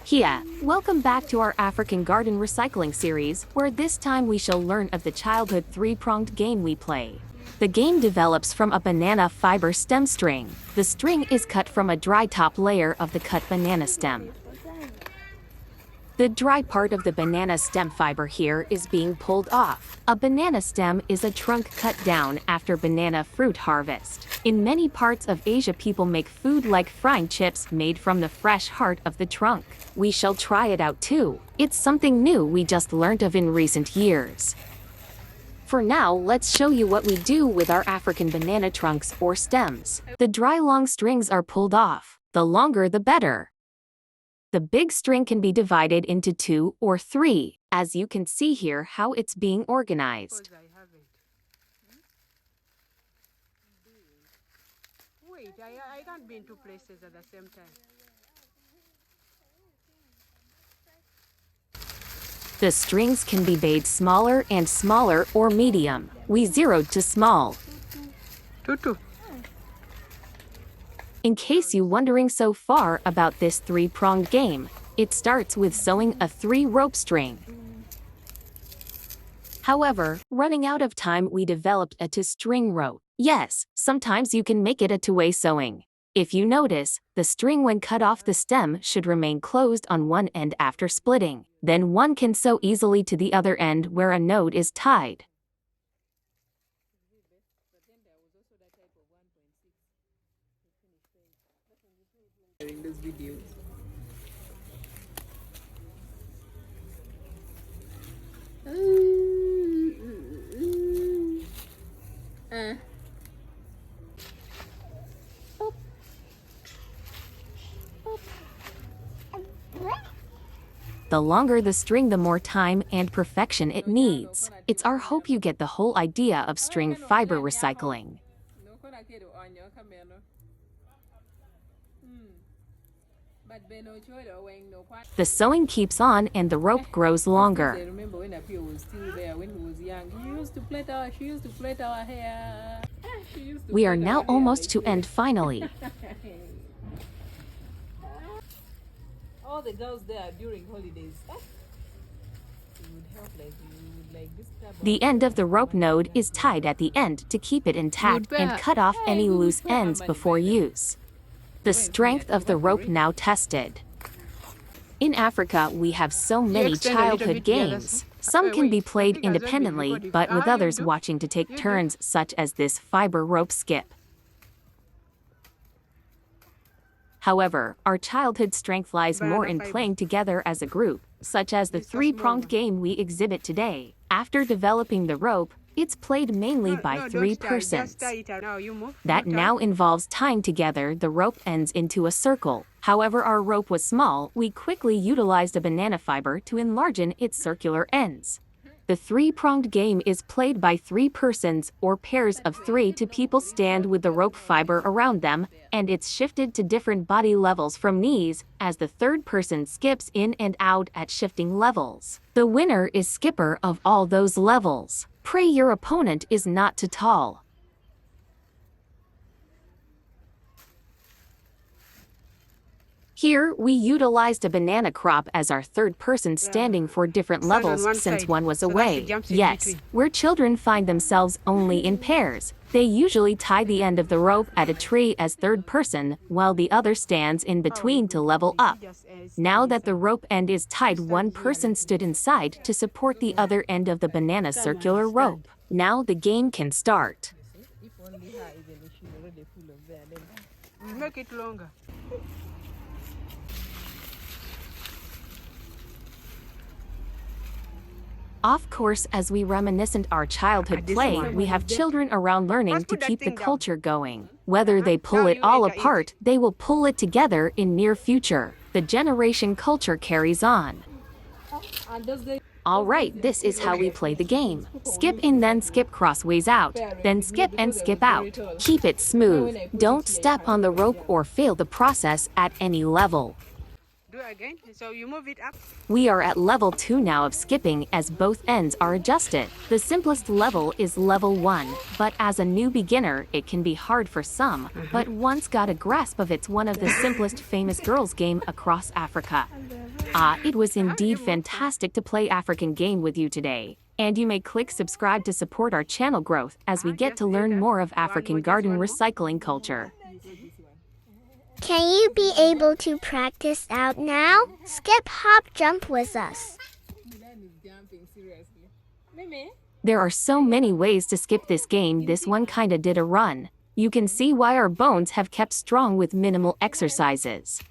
Here, welcome back to our African garden recycling series, where this time we shall learn of the childhood three-pronged game we play. The game develops from a banana fiber stem string. The string is cut from a dry top layer of the cut banana stem. The dry part of the banana stem fiber here is being pulled off. A banana stem is a trunk cut down after banana fruit harvest. In many parts of Asia, people make food like frying chips made from the fresh heart of the trunk. We shall try it out too. It's something new we just learned of in recent years. For now, let's show you what we do with our African banana trunks or stems. The dry long strings are pulled off. The longer the better. The big string can be divided into 2 or 3, as you can see here how it's being organized. Wait, I can't be in 2 places at the same time. The strings can be made smaller and smaller or medium. We zeroed to small. Tutu. In case you're wondering so far about this three-pronged game, it starts with sewing a 3-rope string. However, running out of time, we developed a 2-string rope. Yes, sometimes you can make it a 2-way sewing. If you notice, the string when cut off the stem should remain closed on one end after splitting. Then one can sew easily to the other end where a knot is tied. Those videos. The longer the string, the more time and perfection it needs. It's our hope you get the whole idea of string fiber recycling. The sewing keeps on and the rope grows longer. I remember when Apio was still there, when he was young. She used to plait our hair. We are now almost to end finally. All the girls there during holidays. It would help, like you would like this type of. The end of the rope node is tied at the end to keep it intact and cut off any loose ends before use. The strength of the rope now tested. In Africa, we have so many childhood games. Some can be played independently, but with others watching to take turns, such as this fiber rope skip. However, our childhood strength lies more in playing together as a group, such as the three-pronged game we exhibit today. After developing the rope, it's played mainly by 3 persons. That now involves tying together the rope ends into a circle. However, our rope was small, we quickly utilized a banana fiber to enlarge its circular ends. The three-pronged game is played by 3 persons or pairs of 3 to people stand with the rope fiber around them, and it's shifted to different body levels from knees as the third person skips in and out at shifting levels. The winner is skipper of all those levels. Pray your opponent is not too tall. Here, we utilized a banana crop as our third person standing for different levels since one was away. Yes, where children find themselves only in pairs, they usually tie the end of the rope at a tree as third person, while the other stands in between to level up. Now that the rope end is tied, one person stood inside to support the other end of the banana circular rope. Now the game can start. If only her, even if she's already full of there, then we make it longer. Of course, as we reminiscent our childhood play, we have children around learning to keep the culture going. Whether they pull it all apart, they will pull it together in near future. The generation culture carries on. Alright, this is how we play the game. Skip in, then skip crossways out. Then skip and skip out. Keep it smooth. Don't step on the rope or fail the process at any level. Do again, so you move it up. We are at level 2 now of skipping as both ends are adjusted. The simplest level is level 1, but as a new beginner, it can be hard for some, but once got a grasp of it's one of the simplest famous girls game across Africa. It was indeed fantastic to play African game with you today. And you may click subscribe to support our channel growth as we get to learn more of African garden recycling culture. Can you be able to practice out now? Skip, hop, jump with us. Milan is jumping, seriously. Mimi? There are so many ways to skip this game. This one kinda did a run. You can see why our bones have kept strong with minimal exercises.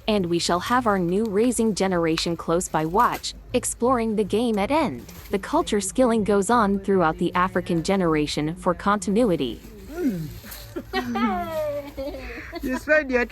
And we shall have our new raising generation close by. Watch, exploring the game at end. The culture skilling goes on throughout the African generation for continuity. You spend your time.